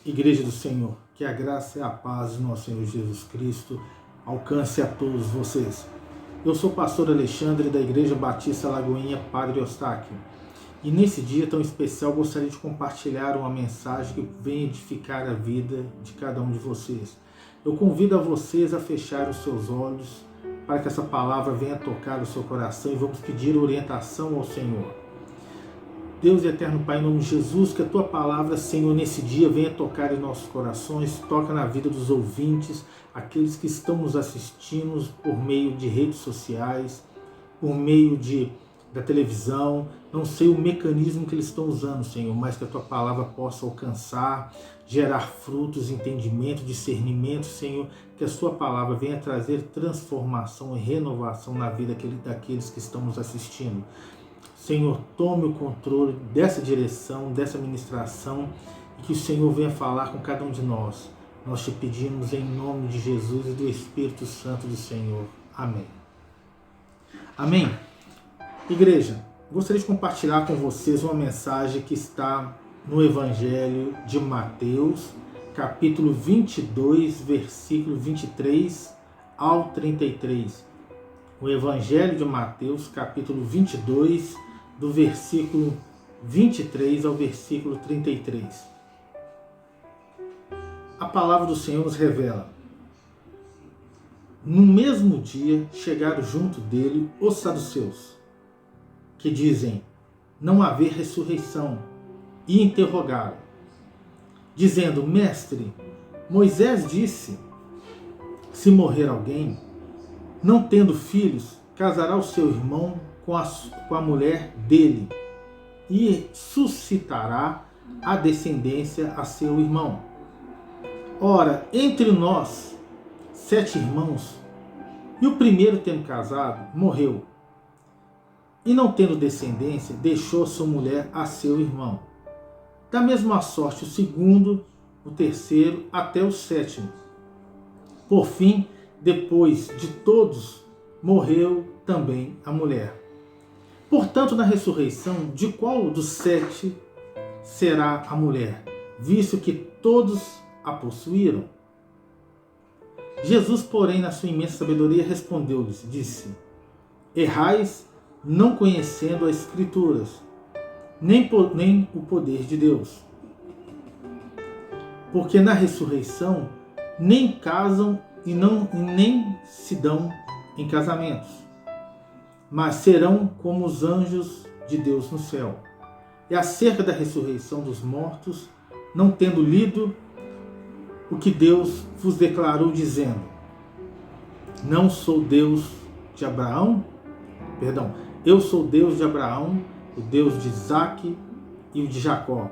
Igreja do Senhor, que a graça e a paz do nosso Senhor Jesus Cristo alcance a todos vocês. Eu sou o pastor Alexandre da Igreja Batista Lagoinha, Padre Eustáquio. E nesse dia tão especial gostaria de compartilhar uma mensagem que vem edificar a vida de cada um de vocês. Eu convido a vocês a fechar os seus olhos para que essa palavra venha tocar o seu coração e vamos pedir orientação ao Senhor. Deus e eterno Pai, em nome de Jesus, que a Tua palavra, Senhor, nesse dia venha tocar em nossos corações, toca na vida dos ouvintes, aqueles que estão nos assistindo por meio de redes sociais, por meio da televisão, não sei o mecanismo que eles estão usando, Senhor, mas que a Tua palavra possa alcançar, gerar frutos, entendimento, discernimento, Senhor, que a Sua palavra venha trazer transformação e renovação na vida daqueles que estão nos assistindo. Senhor, tome o controle dessa direção, dessa ministração e que o Senhor venha falar com cada um de nós. Nós te pedimos em nome de Jesus e do Espírito Santo do Senhor. Amém. Amém. Igreja, gostaria de compartilhar com vocês uma mensagem que está no Evangelho de Mateus, capítulo 22, versículo 23 ao 33. O Evangelho de Mateus, capítulo 22, do versículo 23 ao versículo 33. A palavra do Senhor nos revela: no mesmo dia chegaram junto dele os saduceus, que dizem não haver ressurreição, e interrogaram, dizendo: Mestre, Moisés disse, se morrer alguém, não tendo filhos, casará o seu irmão com a mulher dele e suscitará a descendência a seu irmão. Ora, entre nós, 7 irmãos, e o primeiro, tendo casado, morreu, e não tendo descendência, deixou sua mulher a seu irmão. Da mesma sorte, o segundo, o terceiro, até o 7º. Por fim, depois de todos, morreu também a mulher. Portanto, na ressurreição, de qual dos 7 será a mulher, visto que todos a possuíram? Jesus, porém, na sua imensa sabedoria, respondeu-lhes, disse: errais, não conhecendo as Escrituras, nem o poder de Deus. Porque na ressurreição nem casam e nem se dão em casamentos, mas serão como os anjos de Deus no céu. E acerca da ressurreição dos mortos, não tendo lido o que Deus vos declarou, dizendo: não sou Deus de Abraão, eu sou Deus de Abraão, o Deus de Isaque e o de Jacó.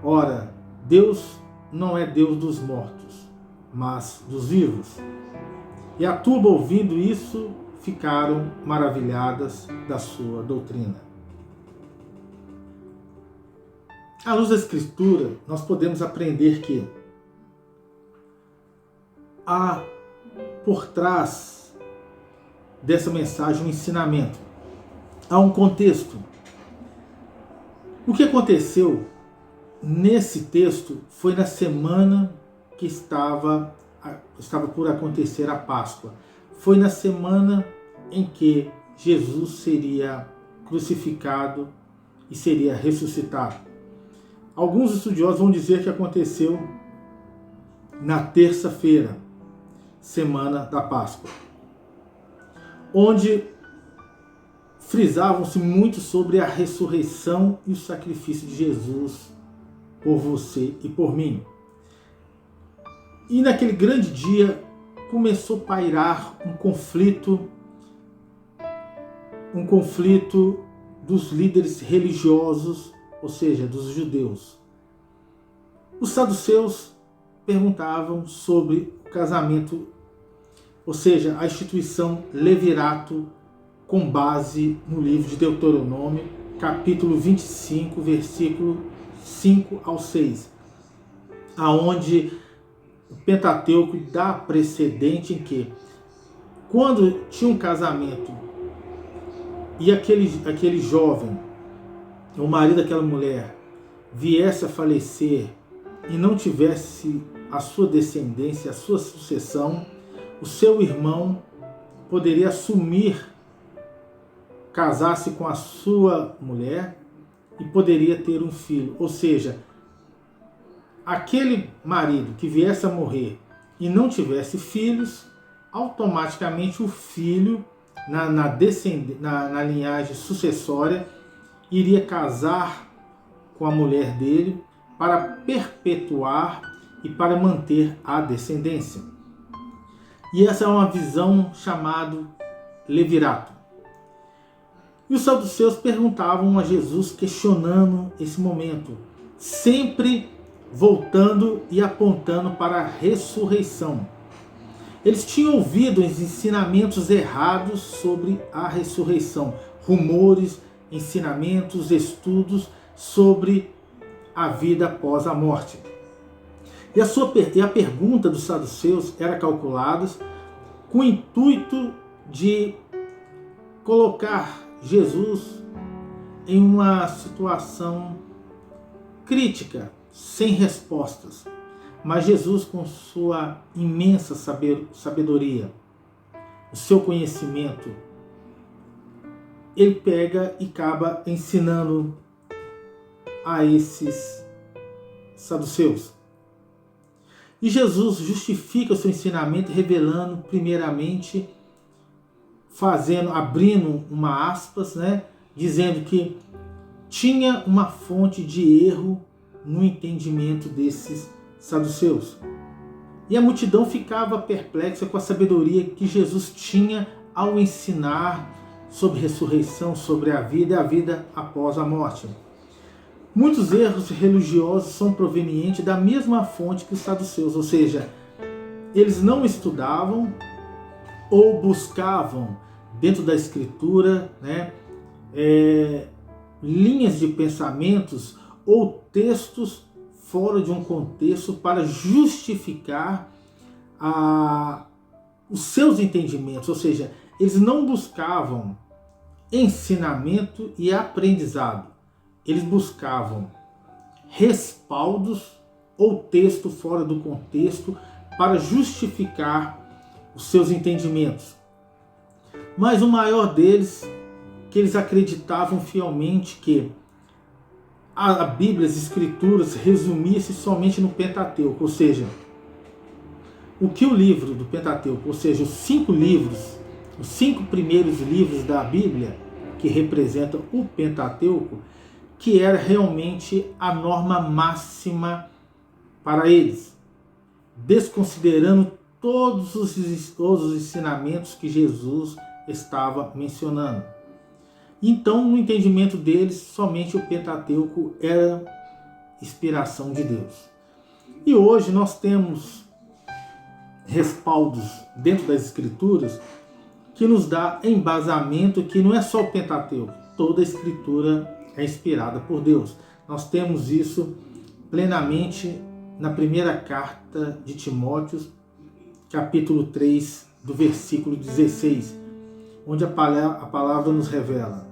Ora, Deus não é Deus dos mortos, mas dos vivos. E a turba, ouvindo isso, ficaram maravilhadas da sua doutrina. À luz da Escritura, nós podemos aprender que há por trás dessa mensagem um ensinamento. Há um contexto. O que aconteceu nesse texto foi na semana que estava por acontecer a Páscoa. Foi na semana em que Jesus seria crucificado e seria ressuscitado. Alguns estudiosos vão dizer que aconteceu na terça-feira, semana da Páscoa, onde frisavam-se muito sobre a ressurreição e o sacrifício de Jesus por você e por mim. E naquele grande dia começou a pairar um conflito dos líderes religiosos, ou seja, dos judeus. Os saduceus perguntavam sobre o casamento, ou seja, a instituição levirato, com base no livro de Deuteronômio, capítulo 25, versículo 5 ao 6, aonde o Pentateuco dá precedente em que, quando tinha um casamento e aquele jovem, o marido daquela mulher, viesse a falecer e não tivesse a sua descendência, a sua sucessão, o seu irmão poderia assumir, casar-se com a sua mulher e poderia ter um filho. Ou seja, aquele marido que viesse a morrer e não tivesse filhos, automaticamente o filho, na linhagem sucessória, iria casar com a mulher dele para perpetuar e para manter a descendência. E essa é uma visão chamada levirato. E os saduceus perguntavam a Jesus, questionando esse momento, sempre voltando e apontando para a ressurreição. Eles tinham ouvido os ensinamentos errados sobre a ressurreição, rumores, ensinamentos, estudos sobre a vida após a morte. E a pergunta dos saduceus era calculada com o intuito de colocar Jesus em uma situação crítica, sem respostas. Mas Jesus, com sua imensa sabedoria, o seu conhecimento, ele pega e acaba ensinando a esses saduceus. E Jesus justifica o seu ensinamento revelando, primeiramente, abrindo uma aspas, dizendo que tinha uma fonte de erro no entendimento desses saduceus. E a multidão ficava perplexa com a sabedoria que Jesus tinha ao ensinar sobre ressurreição, sobre a vida e a vida após a morte. Muitos erros religiosos são provenientes da mesma fonte que os saduceus, ou seja, eles não estudavam ou buscavam dentro da escritura linhas de pensamentos ou textos fora de um contexto para justificar os seus entendimentos, ou seja, eles não buscavam ensinamento e aprendizado, eles buscavam respaldos ou texto fora do contexto para justificar os seus entendimentos. Mas o maior deles, que eles acreditavam fielmente que a Bíblia, as Escrituras, resumia-se somente no Pentateuco, ou seja, o que o livro do Pentateuco, ou seja, os 5 livros, os 5 primeiros livros da Bíblia, que representam o Pentateuco, que era realmente a norma máxima para eles, desconsiderando todos os ensinamentos que Jesus estava mencionando. Então, no entendimento deles, somente o Pentateuco era inspiração de Deus. E hoje nós temos respaldos dentro das Escrituras que nos dá embasamento que não é só o Pentateuco, toda a Escritura é inspirada por Deus. Nós temos isso plenamente na primeira carta de Timóteo, capítulo 3, do versículo 16, onde a palavra nos revela: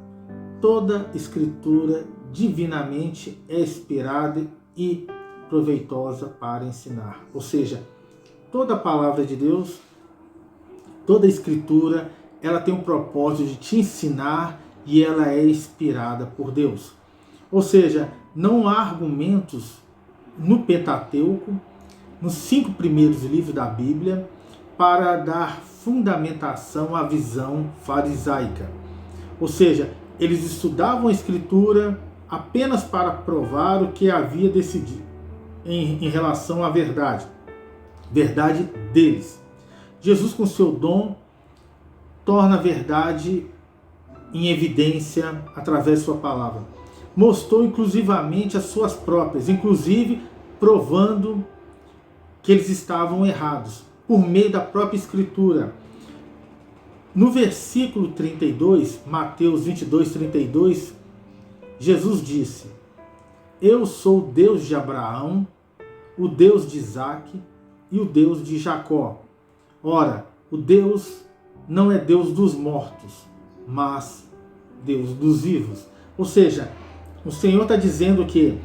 toda escritura divinamente é inspirada e proveitosa para ensinar. Ou seja, toda a palavra de Deus, toda a escritura, ela tem um propósito de te ensinar e ela é inspirada por Deus. Ou seja, não há argumentos no Pentateuco, nos 5 primeiros livros da Bíblia, para dar fundamentação à visão farisaica. Ou seja, eles estudavam a Escritura apenas para provar o que havia decidido em relação à verdade deles. Jesus, com seu dom, torna a verdade em evidência através de sua palavra. Mostrou inclusivamente as suas próprias, inclusive provando que eles estavam errados, por meio da própria Escritura. No versículo 32, Mateus 22, 32, Jesus disse: eu sou o Deus de Abraão, o Deus de Isaque e o Deus de Jacó. Ora, o Deus não é Deus dos mortos, mas Deus dos vivos. Ou seja, o Senhor está dizendo que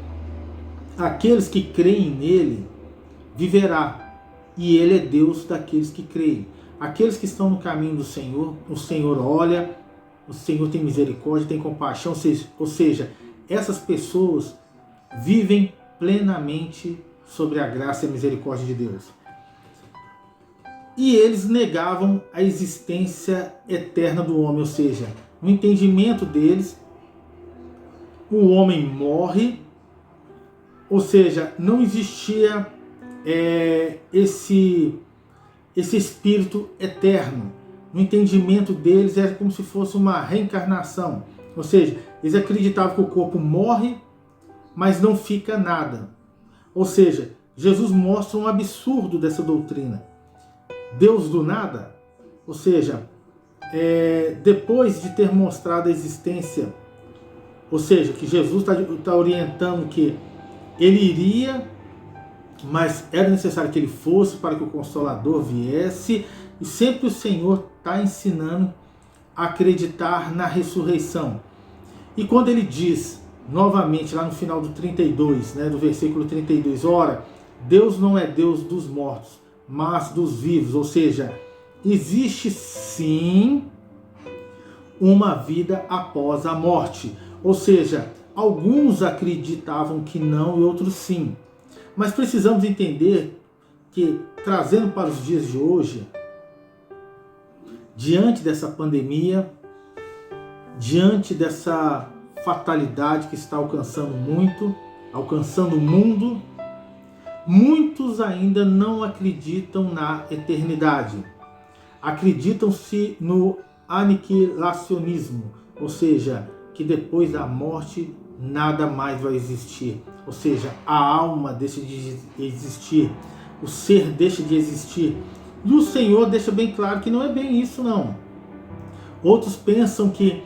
aqueles que creem nele viverá, e ele é Deus daqueles que creem. Aqueles que estão no caminho do Senhor, o Senhor olha, o Senhor tem misericórdia, tem compaixão, ou seja, essas pessoas vivem plenamente sobre a graça e a misericórdia de Deus. E eles negavam a existência eterna do homem, ou seja, no entendimento deles, o homem morre, ou seja, não existia esse espírito eterno. No entendimento deles era como se fosse uma reencarnação, ou seja, eles acreditavam que o corpo morre, mas não fica nada. Ou seja, Jesus mostra um absurdo dessa doutrina. Deus do nada, ou seja, depois de ter mostrado a existência, ou seja, que Jesus está orientando que ele iria, mas era necessário que ele fosse para que o Consolador viesse, e sempre o Senhor está ensinando a acreditar na ressurreição. E quando ele diz, novamente, lá no final do 32, do versículo 32, ora, Deus não é Deus dos mortos, mas dos vivos, ou seja, existe sim uma vida após a morte. Ou seja, alguns acreditavam que não e outros sim. Mas precisamos entender que, trazendo para os dias de hoje, diante dessa pandemia, diante dessa fatalidade que está alcançando o mundo, muitos ainda não acreditam na eternidade. Acreditam-se no aniquilacionismo, ou seja, que depois da morte nada mais vai existir. Ou seja, a alma deixa de existir, o ser deixa de existir. E o Senhor deixa bem claro que não é bem isso, não. Outros pensam que,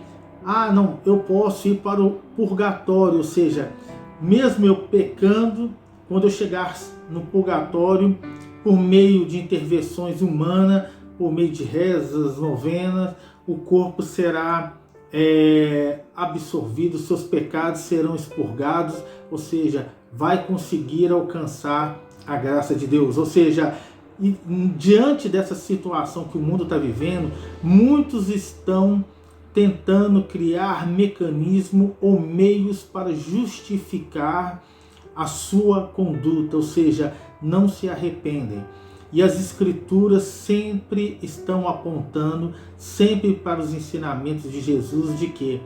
não, eu posso ir para o purgatório, ou seja, mesmo eu pecando, quando eu chegar no purgatório, por meio de intervenções humanas, por meio de rezas, novenas, o corpo será absorvido, seus pecados serão expurgados, ou seja, vai conseguir alcançar a graça de Deus. Ou seja, diante dessa situação que o mundo está vivendo, muitos estão tentando criar mecanismo ou meios para justificar a sua conduta, ou seja, não se arrependem. E as Escrituras sempre estão apontando, sempre para os ensinamentos de Jesus, de que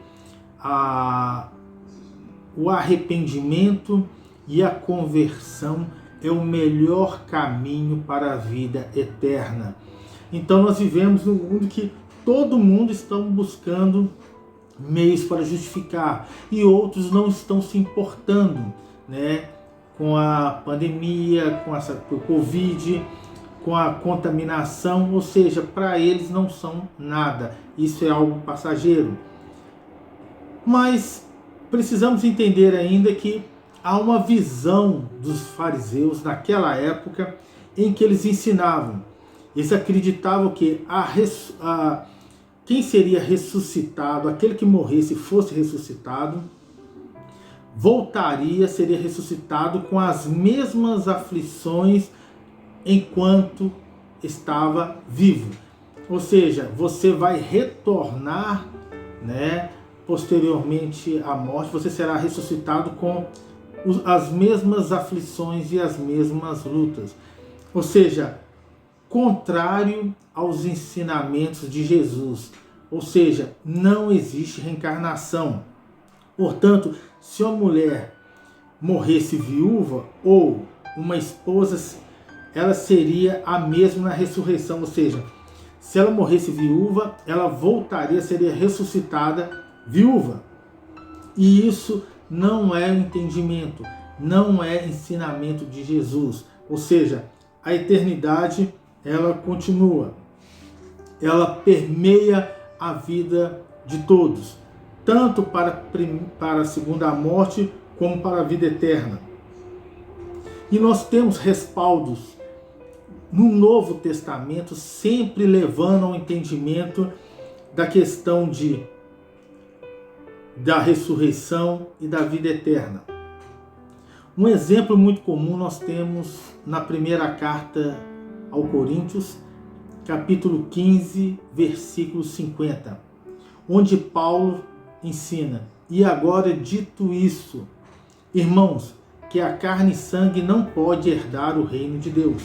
o arrependimento e a conversão é o melhor caminho para a vida eterna. Então nós vivemos num mundo que todo mundo está buscando meios para justificar, e outros não estão se importando, com a pandemia, com o Covid, com a contaminação, ou seja, para eles não são nada. Isso é algo passageiro. Mas precisamos entender ainda que há uma visão dos fariseus naquela época em que eles ensinavam. Eles acreditavam que quem seria ressuscitado, aquele que morresse e fosse ressuscitado, seria ressuscitado com as mesmas aflições enquanto estava vivo. Ou seja, você vai retornar, posteriormente à morte, você será ressuscitado com as mesmas aflições e as mesmas lutas. Ou seja, contrário aos ensinamentos de Jesus. Ou seja, não existe reencarnação. Portanto, se uma mulher morresse viúva ou uma esposa, ela seria a mesma na ressurreição. Ou seja, se ela morresse viúva, ela voltaria, seria ressuscitada viúva. E isso não é entendimento, não é ensinamento de Jesus. Ou seja, a eternidade, ela continua. Ela permeia a vida de todos, tanto para a segunda morte, como para a vida eterna. E nós temos respaldos no Novo Testamento, sempre levando ao entendimento da questão da ressurreição e da vida eterna. Um exemplo muito comum nós temos na primeira carta ao Coríntios, capítulo 15, versículo 50, onde Paulo ensina: e agora dito isso, irmãos, que a carne e sangue não pode herdar o reino de Deus,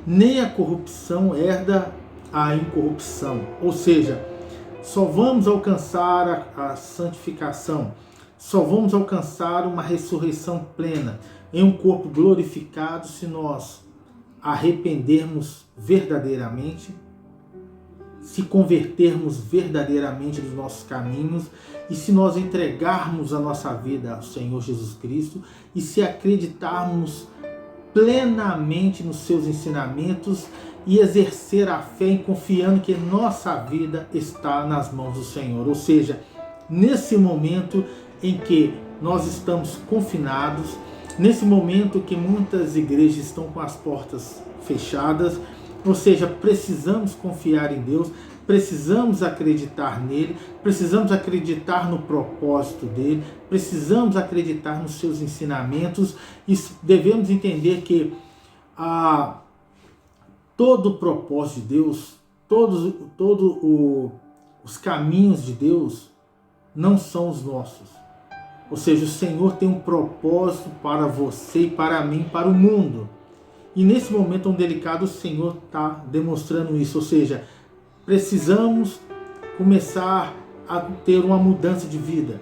nem a corrupção herda a incorrupção. Ou seja, só vamos alcançar a santificação, só vamos alcançar uma ressurreição plena em um corpo glorificado se nós arrependermos verdadeiramente, se convertermos verdadeiramente dos nossos caminhos e se nós entregarmos a nossa vida ao Senhor Jesus Cristo e se acreditarmos plenamente nos seus ensinamentos e exercer a fé em confiando que nossa vida está nas mãos do Senhor. Ou seja, nesse momento em que nós estamos confinados, nesse momento que muitas igrejas estão com as portas fechadas, ou seja, precisamos confiar em Deus, precisamos acreditar nele, precisamos acreditar no propósito dele, precisamos acreditar nos seus ensinamentos e devemos entender que todo o propósito de Deus, todos os caminhos de Deus não são os nossos. Ou seja, o Senhor tem um propósito para você e para mim, para o mundo. E nesse momento tão delicado, o Senhor está demonstrando isso. Ou seja, precisamos começar a ter uma mudança de vida.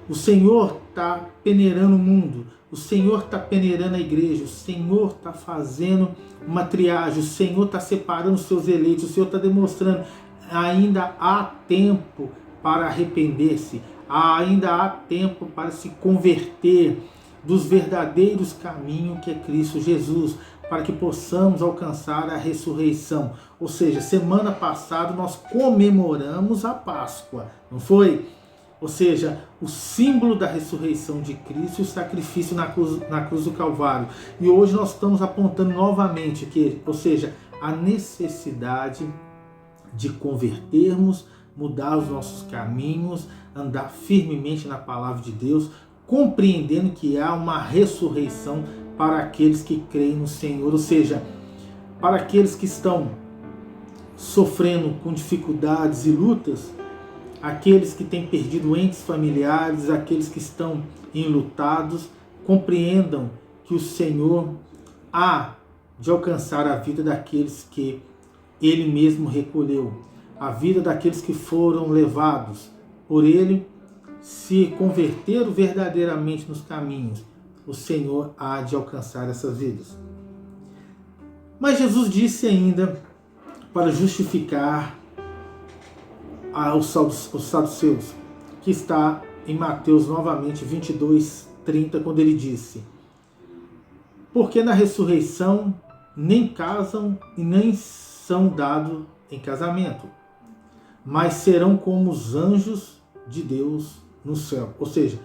O Senhor está peneirando o mundo. O Senhor está peneirando a igreja. O Senhor está fazendo uma triagem. O Senhor está separando os seus eleitos. O Senhor está demonstrando ainda há tempo para arrepender-se. Ainda há tempo para se converter dos verdadeiros caminhos que é Cristo Jesus, para que possamos alcançar a ressurreição. Ou seja, semana passada nós comemoramos a Páscoa, não foi? Ou seja, o símbolo da ressurreição de Cristo e o sacrifício na cruz do Calvário. E hoje nós estamos apontando novamente que, ou seja, a necessidade de convertermos, mudar os nossos caminhos, andar firmemente na palavra de Deus, compreendendo que há uma ressurreição para aqueles que creem no Senhor, ou seja, para aqueles que estão sofrendo com dificuldades e lutas, aqueles que têm perdido entes familiares, aqueles que estão enlutados, compreendam que o Senhor há de alcançar a vida daqueles que Ele mesmo recolheu, a vida daqueles que foram levados por Ele, se converteram verdadeiramente nos caminhos, o Senhor há de alcançar essas vidas. Mas Jesus disse ainda, para justificar os saduceus, que está em Mateus novamente 22:30, quando ele disse: porque na ressurreição nem casam e nem são dados em casamento, mas serão como os anjos de Deus no céu. Ou seja,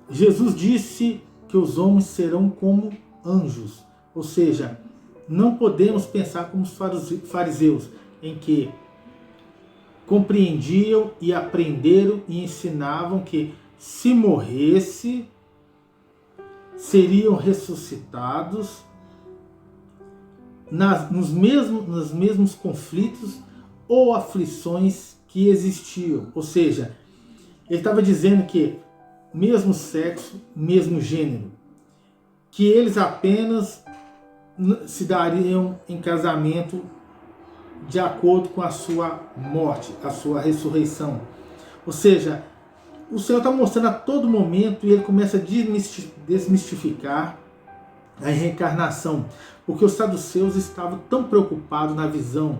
Jesus disse que os homens serão como anjos. Ou seja, não podemos pensar como os fariseus, em que compreendiam e aprenderam e ensinavam que se morresse, seriam ressuscitados nos mesmos conflitos ou aflições que existiam. Ou seja, ele estava dizendo que mesmo sexo, mesmo gênero, que eles apenas se dariam em casamento de acordo com a sua morte, a sua ressurreição. Ou seja, o Senhor está mostrando a todo momento e ele começa a desmistificar a reencarnação, porque os saduceus estavam tão preocupados na visão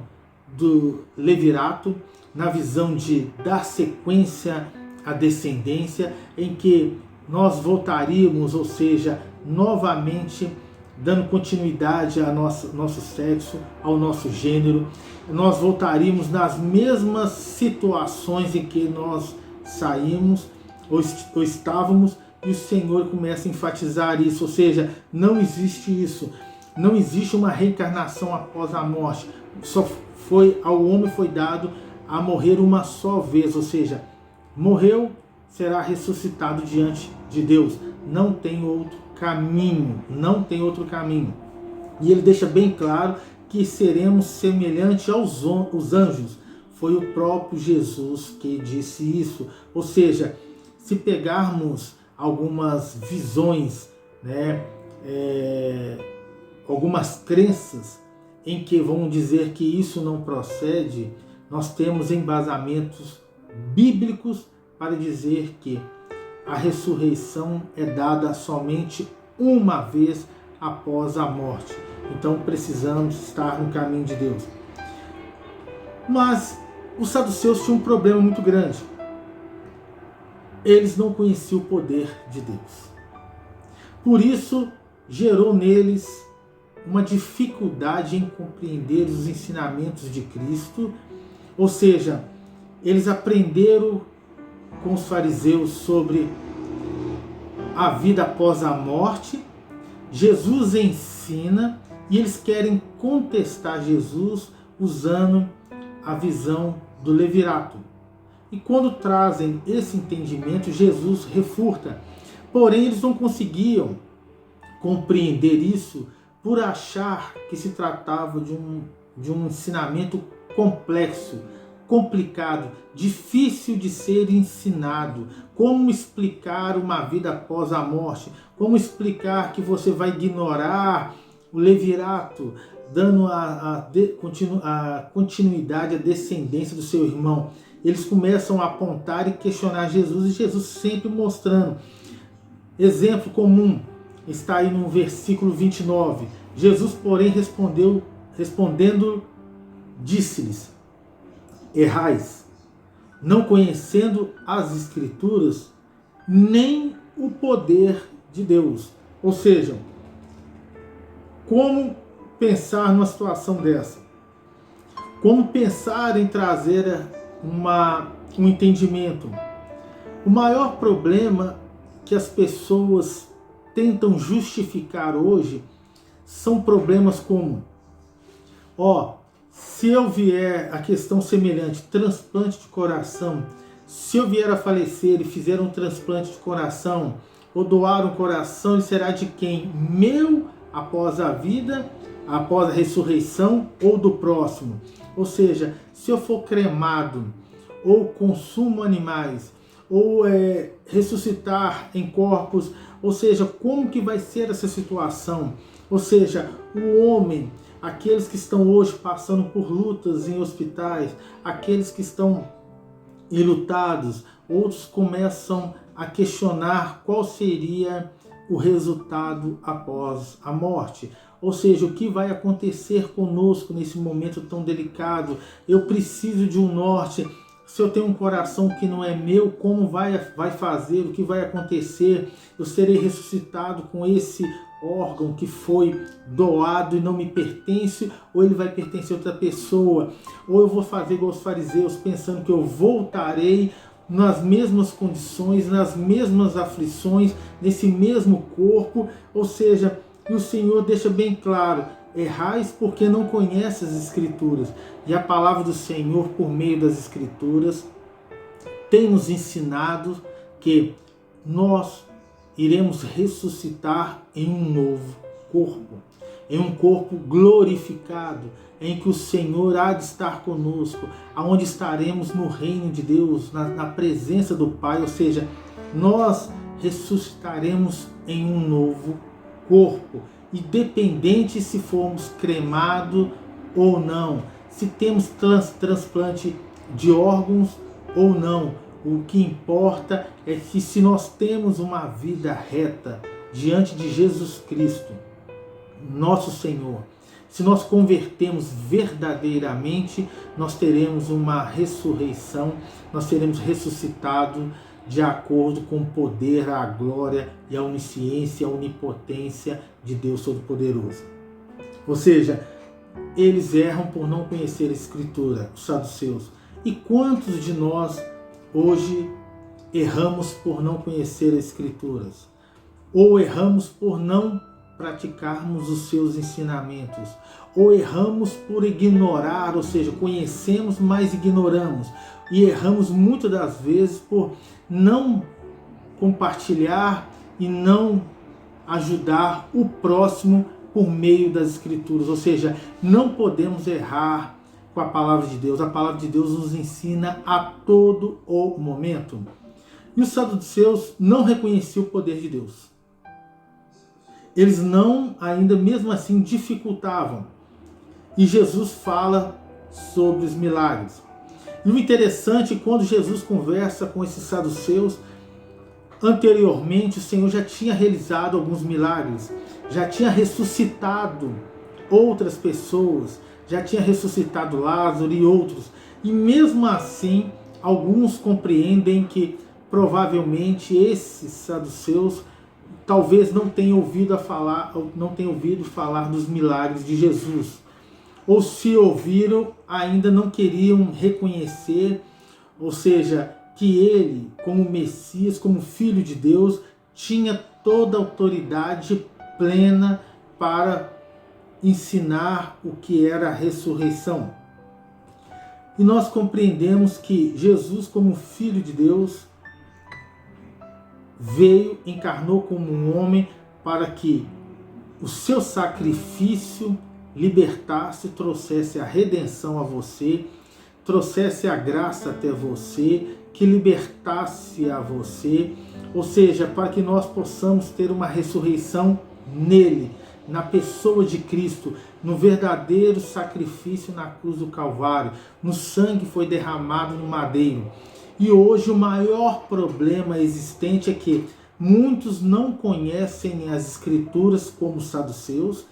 do levirato, na visão de dar sequência à descendência, em que nós voltaríamos, ou seja, novamente dando continuidade ao nosso sexo, ao nosso gênero, nós voltaríamos nas mesmas situações em que nós saímos ou estávamos, e o Senhor começa a enfatizar isso, ou seja, não existe isso, não existe uma reencarnação após a morte, ao homem foi dado a morrer uma só vez, ou seja, morreu, será ressuscitado diante de Deus, não tem outro caminho, não tem outro caminho. E ele deixa bem claro que seremos semelhantes aos anjos. Foi o próprio Jesus que disse isso. Ou seja, se pegarmos algumas visões, né, algumas crenças em que vão dizer que isso não procede, nós temos embasamentos bíblicos para dizer que a ressurreição é dada somente uma vez após a morte. Então precisamos estar no caminho de Deus. Mas os saduceus tinham um problema muito grande. Eles não conheciam o poder de Deus. Por isso, gerou neles uma dificuldade em compreender os ensinamentos de Cristo. Ou seja, eles aprenderam com os fariseus sobre a vida após a morte. Jesus ensina e eles querem contestar Jesus usando a visão do levirato. E quando trazem esse entendimento, Jesus refuta. Porém, eles não conseguiam compreender isso por achar que se tratava de um ensinamento complexo, complicado, difícil de ser ensinado. Como explicar uma vida após a morte? Como explicar que você vai ignorar o levirato, dando a continuidade, a descendência do seu irmão? Eles começam a apontar e questionar Jesus, e Jesus sempre mostrando. Exemplo comum está aí no versículo 29. Jesus, porém, respondendo, disse-lhes: errais, não conhecendo as Escrituras, nem o poder de Deus. Ou seja, como pensar numa situação dessa? Como pensar em trazer um entendimento? O maior problema que as pessoas tentam justificar hoje são problemas como: se eu vier a questão semelhante, transplante de coração, se eu vier a falecer e fizer um transplante de coração, ou doar um coração, ele será de quem? Meu após a vida, após a ressurreição, ou do próximo? Ou seja, se eu for cremado, ou consumo animais, ou ressuscitar em corpos, ou seja, como que vai ser essa situação? Ou seja, o homem, aqueles que estão hoje passando por lutas em hospitais, aqueles que estão enlutados, outros começam a questionar qual seria o resultado após a morte. Ou seja, o que vai acontecer conosco nesse momento tão delicado? Eu preciso de um norte. Se eu tenho um coração que não é meu, como vai fazer? O que vai acontecer? Eu serei ressuscitado com esse órgão que foi doado e não me pertence, ou ele vai pertencer a outra pessoa? Ou eu vou fazer igual os fariseus, pensando que eu voltarei nas mesmas condições, nas mesmas aflições, nesse mesmo corpo? Ou seja, e o Senhor deixa bem claro: errais porque não conhece as Escrituras. E a palavra do Senhor, por meio das Escrituras, tem nos ensinado que nós iremos ressuscitar em um novo corpo, em um corpo glorificado, em que o Senhor há de estar conosco, aonde estaremos no reino de Deus, na presença do Pai. Ou seja, nós ressuscitaremos em um novo corpo, independente se formos cremados ou não, se temos transplante de órgãos ou não. O que importa é que, se nós temos uma vida reta diante de Jesus Cristo, nosso Senhor, se nós convertemos verdadeiramente, nós teremos uma ressurreição, nós seremos ressuscitados de acordo com o poder, a glória e a onisciência, a onipotência de Deus Todo-Poderoso. Ou seja, eles erram por não conhecer a Escritura, os saduceus. E quantos de nós hoje erramos por não conhecer as Escrituras? Ou erramos por não praticarmos os seus ensinamentos? Ou erramos por ignorar, ou seja, conhecemos, mas ignoramos. E erramos muitas das vezes por não compartilhar e não ajudar o próximo por meio das Escrituras. Ou seja, não podemos errar com a palavra de Deus. A palavra de Deus nos ensina a todo o momento. E os saduceus não reconheciam o poder de Deus. Eles não, ainda mesmo assim, dificultavam. E Jesus fala sobre os milagres. E o interessante é quando Jesus conversa com esses saduceus, anteriormente o Senhor já tinha realizado alguns milagres, já tinha ressuscitado outras pessoas, já tinha ressuscitado Lázaro e outros. E mesmo assim, alguns compreendem que provavelmente esses saduceus talvez não tenham ouvido falar dos milagres de Jesus. Ou se ouviram, ainda não queriam reconhecer, ou seja, que ele, como Messias, como Filho de Deus, tinha toda a autoridade plena para ensinar o que era a ressurreição. E nós compreendemos que Jesus, como Filho de Deus, veio, encarnou como um homem para que o seu sacrifício libertasse, trouxesse a redenção a você, trouxesse a graça até você, que libertasse a você, ou seja, para que nós possamos ter uma ressurreição nele, na pessoa de Cristo, no verdadeiro sacrifício na cruz do Calvário, no sangue que foi derramado no madeiro. E hoje o maior problema existente é que muitos não conhecem as Escrituras como os saduceus,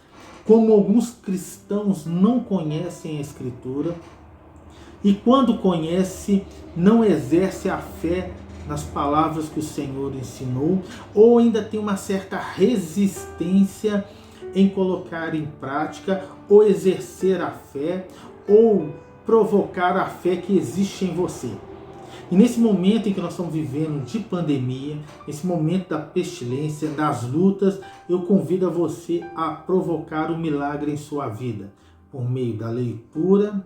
como alguns cristãos não conhecem a Escritura, e quando conhece, não exerce a fé nas palavras que o Senhor ensinou, ou ainda tem uma certa resistência em colocar em prática, ou exercer a fé, ou provocar a fé que existe em você. E nesse momento em que nós estamos vivendo de pandemia, nesse momento da pestilência, das lutas, eu convido a você a provocar um milagre em sua vida, por meio da leitura,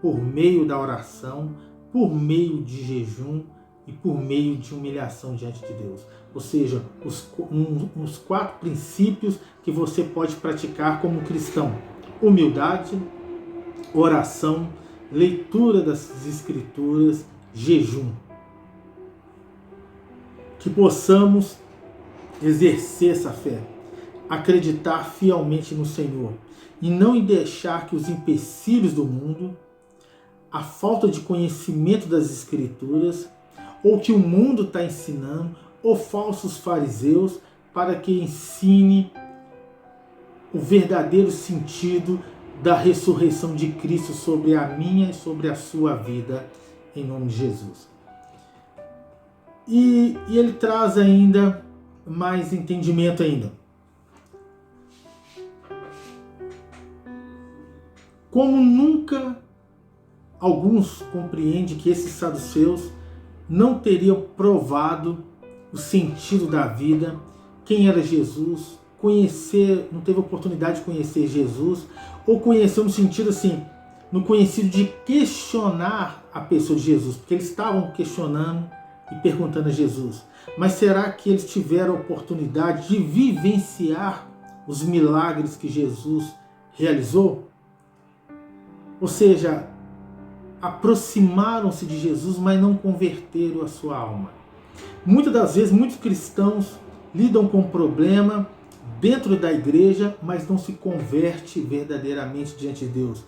por meio da oração, por meio de jejum e por meio de humilhação diante de Deus. Ou seja, os 4 princípios que você pode praticar como cristão: humildade, oração, leitura das Escrituras, jejum. Que possamos exercer essa fé, acreditar fielmente no Senhor e não deixar que os empecilhos do mundo, a falta de conhecimento das Escrituras, ou que o mundo está ensinando, ou falsos fariseus, para que ensine o verdadeiro sentido da ressurreição de Cristo sobre a minha e sobre a sua vida, em nome de Jesus. E ele traz ainda mais entendimento ainda. Como nunca alguns compreendem que esses saduceus não teriam provado o sentido da vida, quem era Jesus, não teve oportunidade de conhecer Jesus, ou conhecer no sentido assim, no conhecido de questionar a pessoa de Jesus, porque eles estavam questionando e perguntando a Jesus. Mas será que eles tiveram a oportunidade de vivenciar os milagres que Jesus realizou? Ou seja, aproximaram-se de Jesus, mas não converteram a sua alma. Muitas das vezes, muitos cristãos lidam com um problema dentro da igreja, mas não se converte verdadeiramente diante de Deus.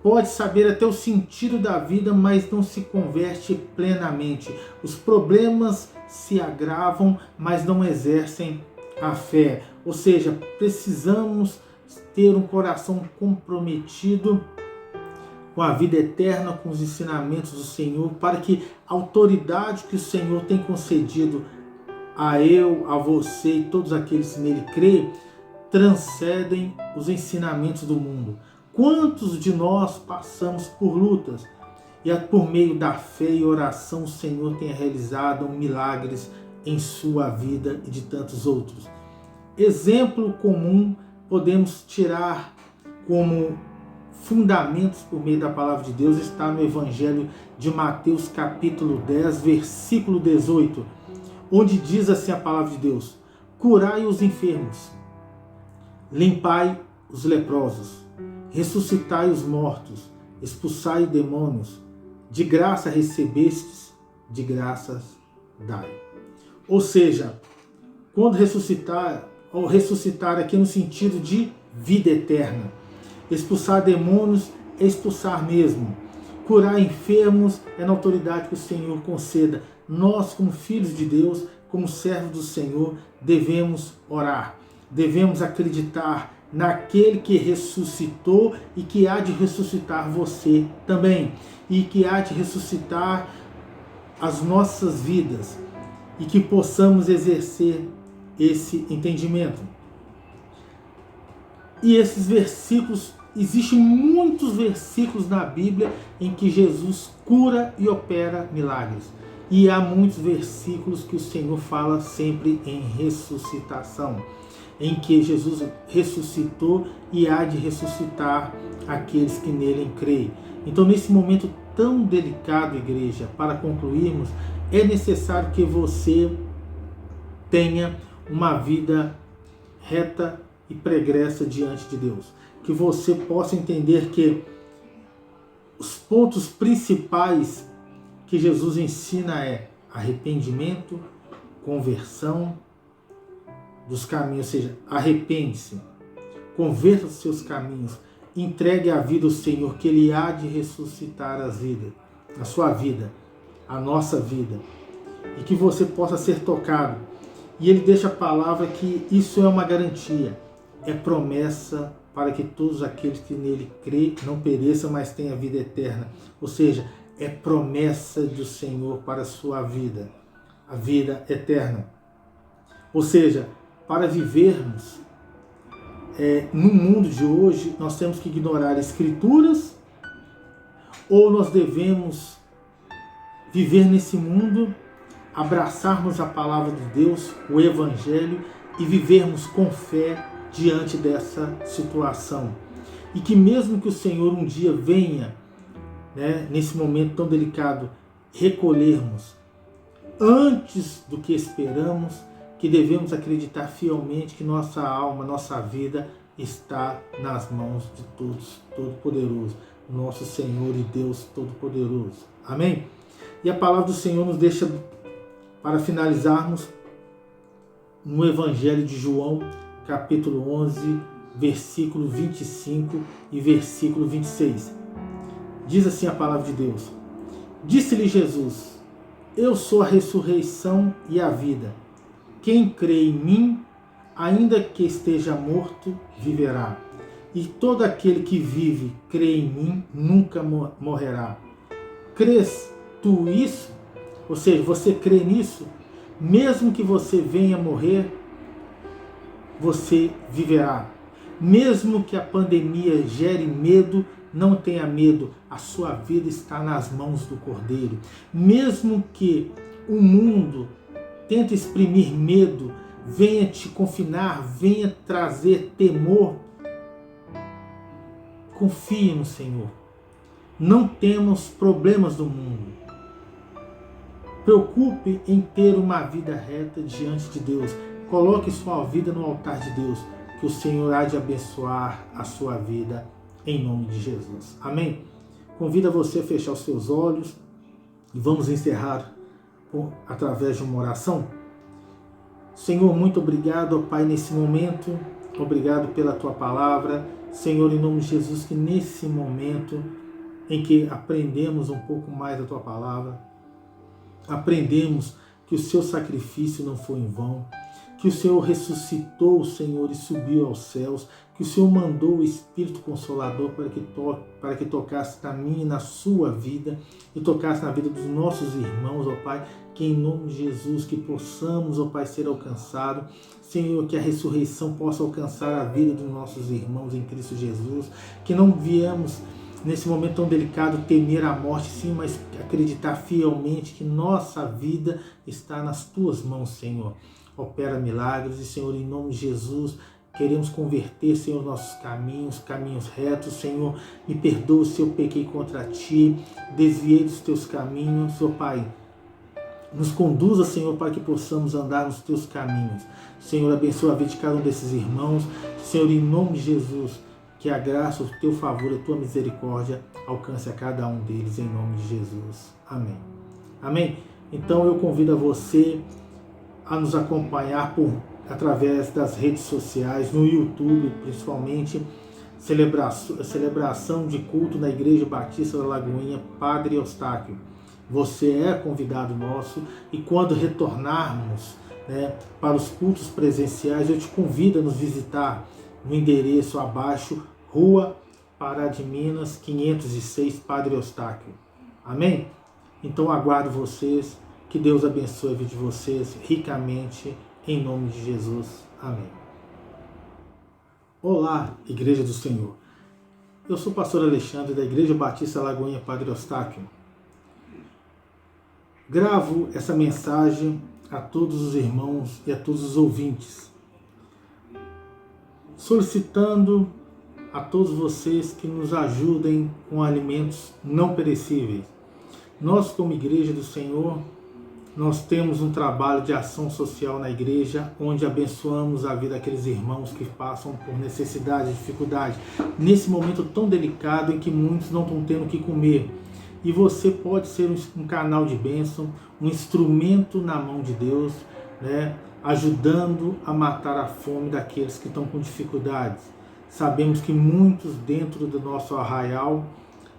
Pode saber até o sentido da vida, mas não se converte plenamente. Os problemas se agravam, mas não exercem a fé. Ou seja, precisamos ter um coração comprometido com a vida eterna, com os ensinamentos do Senhor, para que a autoridade que o Senhor tem concedido a eu, a você e todos aqueles que nele creem, transcendem os ensinamentos do mundo. Quantos de nós passamos por lutas e por meio da fé e oração o Senhor tem realizado milagres em sua vida e de tantos outros. Exemplo comum podemos tirar como fundamentos por meio da palavra de Deus, está no Evangelho de Mateus capítulo 10, versículo 18, onde diz assim a palavra de Deus: curai os enfermos, limpai os leprosos, ressuscitai os mortos, expulsai demônios, de graça recebestes, de graças dai. Ou seja, quando ressuscitar, ou ressuscitar aqui no sentido de vida eterna, expulsar demônios é expulsar mesmo, curar enfermos é na autoridade que o Senhor conceda. Nós, como filhos de Deus, como servos do Senhor, devemos orar, devemos acreditar naquele que ressuscitou e que há de ressuscitar você também, e que há de ressuscitar as nossas vidas, e que possamos exercer esse entendimento. E esses versículos, existem muitos versículos na Bíblia em que Jesus cura e opera milagres. E há muitos versículos que o Senhor fala sempre em ressuscitação, em que Jesus ressuscitou e há de ressuscitar aqueles que nele creem. Então, nesse momento tão delicado, igreja, para concluirmos, é necessário que você tenha uma vida reta e pregressa diante de Deus. Que você possa entender que os pontos principais que Jesus ensina é arrependimento, conversão dos caminhos, ou seja, arrepende-se, converta os seus caminhos, entregue a vida ao Senhor, que Ele há de ressuscitar as vidas, a sua vida, a nossa vida, e que você possa ser tocado. E Ele deixa a palavra que isso é uma garantia, é promessa para que todos aqueles que nele crêem não pereçam, mas tenham a vida eterna. Ou seja, é promessa do Senhor para a sua vida, a vida eterna. Ou seja, para vivermos no mundo de hoje, nós temos que ignorar escrituras, ou nós devemos viver nesse mundo, abraçarmos a palavra de Deus, o Evangelho, e vivermos com fé diante dessa situação. E que mesmo que o Senhor um dia venha, nesse momento tão delicado, recolhermos antes do que esperamos, que devemos acreditar fielmente que nossa alma, nossa vida está nas mãos de todos, Todo-Poderoso, nosso Senhor e Deus Todo-Poderoso. Amém? E a palavra do Senhor nos deixa, para finalizarmos, no Evangelho de João, capítulo 11, versículo 25 e versículo 26. Diz assim a palavra de Deus: Disse-lhe Jesus: Eu sou a ressurreição e a vida. Quem crê em mim, ainda que esteja morto, viverá. E todo aquele que vive, crê em mim, nunca morrerá. Crês tu isso? Ou seja, você crê nisso? Mesmo que você venha morrer, você viverá. Mesmo que a pandemia gere medo, não tenha medo, a sua vida está nas mãos do Cordeiro. Mesmo que o mundo tente exprimir medo, venha te confinar, venha trazer temor, confie no Senhor. Não temos problemas do mundo. Preocupe em ter uma vida reta diante de Deus. Coloque sua vida no altar de Deus, que o Senhor há de abençoar a sua vida em nome de Jesus. Amém? Convido você a fechar os seus olhos e vamos encerrar através de uma oração. Senhor, muito obrigado, ó Pai, nesse momento. Obrigado pela Tua palavra. Senhor, em nome de Jesus, que nesse momento em que aprendemos um pouco mais da Tua palavra, aprendemos que o Seu sacrifício não foi em vão, que o Senhor ressuscitou, Senhor, e subiu aos céus, que o Senhor mandou o Espírito Consolador para que tocasse na minha e na sua vida, e tocasse na vida dos nossos irmãos, ó Pai, que em nome de Jesus, que possamos, ó Pai, ser alcançados, Senhor, que a ressurreição possa alcançar a vida dos nossos irmãos em Cristo Jesus, que não viemos nesse momento tão delicado temer a morte, sim, mas acreditar fielmente que nossa vida está nas Tuas mãos, Senhor. Opera milagres e, Senhor, em nome de Jesus, queremos converter, Senhor, nossos caminhos retos. Senhor, me perdoa se eu pequei contra Ti, desviei dos Teus caminhos, ó Pai. Nos conduza, Senhor, para que possamos andar nos teus caminhos. Senhor, abençoa a vida de cada um desses irmãos. Senhor, em nome de Jesus, que a graça, o teu favor, a tua misericórdia alcance a cada um deles, em nome de Jesus. Amém. Amém? Então eu convido a você a nos acompanhar através das redes sociais, no YouTube principalmente, celebração de culto na Igreja Batista da Lagoinha, Padre Eustáquio. Você é convidado nosso e quando retornarmos, para os cultos presenciais, eu te convido a nos visitar no endereço abaixo, Rua Pará de Minas, 506, Padre Eustáquio. Amém? Então aguardo vocês, que Deus abençoe a vida de vocês ricamente, em nome de Jesus. Amém. Olá, Igreja do Senhor. Eu sou o pastor Alexandre da Igreja Batista Lagoinha, Padre Eustáquio. Gravo essa mensagem a todos os irmãos e a todos os ouvintes, solicitando a todos vocês que nos ajudem com alimentos não perecíveis. Nós, como Igreja do Senhor, nós temos um trabalho de ação social na igreja, onde abençoamos a vida daqueles irmãos que passam por necessidade, dificuldade, nesse momento tão delicado em que muitos não estão tendo o que comer. E você pode ser um canal de bênção, um instrumento na mão de Deus, ajudando a matar a fome daqueles que estão com dificuldades. Sabemos que muitos dentro do nosso arraial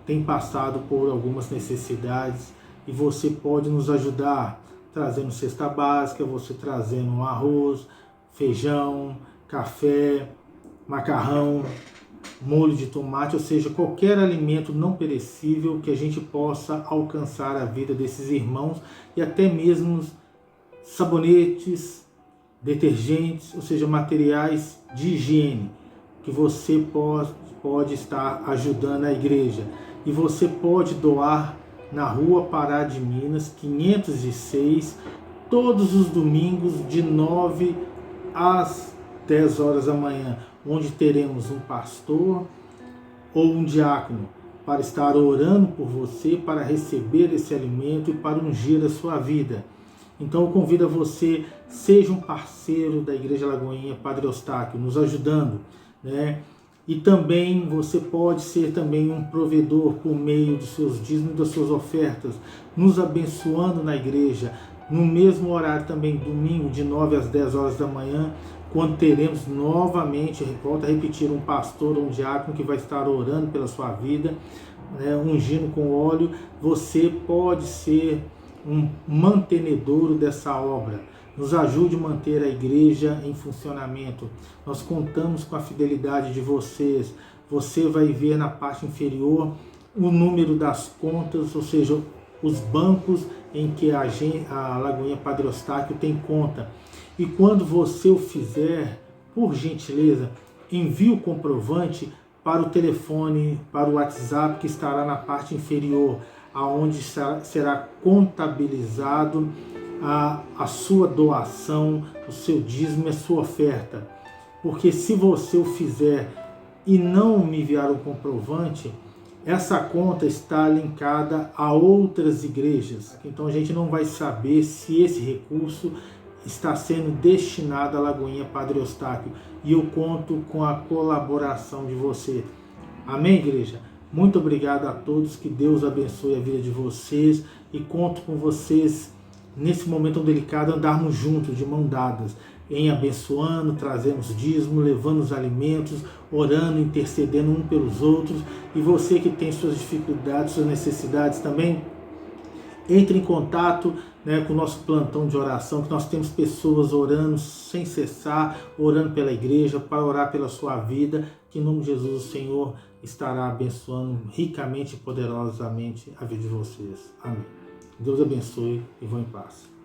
têm passado por algumas necessidades e você pode nos ajudar trazendo cesta básica, você trazendo um arroz, feijão, café, macarrão, molho de tomate, ou seja, qualquer alimento não perecível que a gente possa alcançar a vida desses irmãos e até mesmo sabonetes, detergentes, ou seja, materiais de higiene que você pode estar ajudando a igreja. E você pode doar na Rua Pará de Minas, 506, todos os domingos de 9 às 10 horas da manhã, onde teremos um pastor ou um diácono para estar orando por você, para receber esse alimento e para ungir a sua vida. Então eu convido a você, seja um parceiro da Igreja Lagoinha, Padre Eustáquio, nos ajudando, E também você pode ser também um provedor por meio dos seus dízimos e das suas ofertas, nos abençoando na igreja, no mesmo horário também, domingo, de 9 às 10 horas da manhã, quando teremos novamente, volto a repetir, um pastor ou um diácono que vai estar orando pela sua vida, ungindo com óleo. Você pode ser um mantenedor dessa obra. Nos ajude a manter a igreja em funcionamento. Nós contamos com a fidelidade de vocês. Você vai ver na parte inferior o número das contas, ou seja, os bancos em que a Lagoinha Padre Eustáquio tem conta. E quando você o fizer, por gentileza, envie o comprovante para o telefone, para o WhatsApp que estará na parte inferior, aonde será contabilizado a sua doação, o seu dízimo e a sua oferta. Porque se você o fizer e não me enviar o comprovante, essa conta está linkada a outras igrejas. Então a gente não vai saber se esse recurso está sendo destinado à Lagoinha Padre Eustáquio. E eu conto com a colaboração de você. Amém, igreja? Muito obrigado a todos. Que Deus abençoe a vida de vocês. E conto com vocês nesse momento tão delicado, andarmos juntos, de mão dadas, em abençoando, trazemos dízimo, levando os alimentos, orando, intercedendo um pelos outros. E você que tem suas dificuldades, suas necessidades também, entre em contato com o nosso plantão de oração, que nós temos pessoas orando sem cessar, orando pela igreja, para orar pela sua vida, que em nome de Jesus o Senhor estará abençoando ricamente e poderosamente a vida de vocês. Amém. Deus abençoe e vão em paz.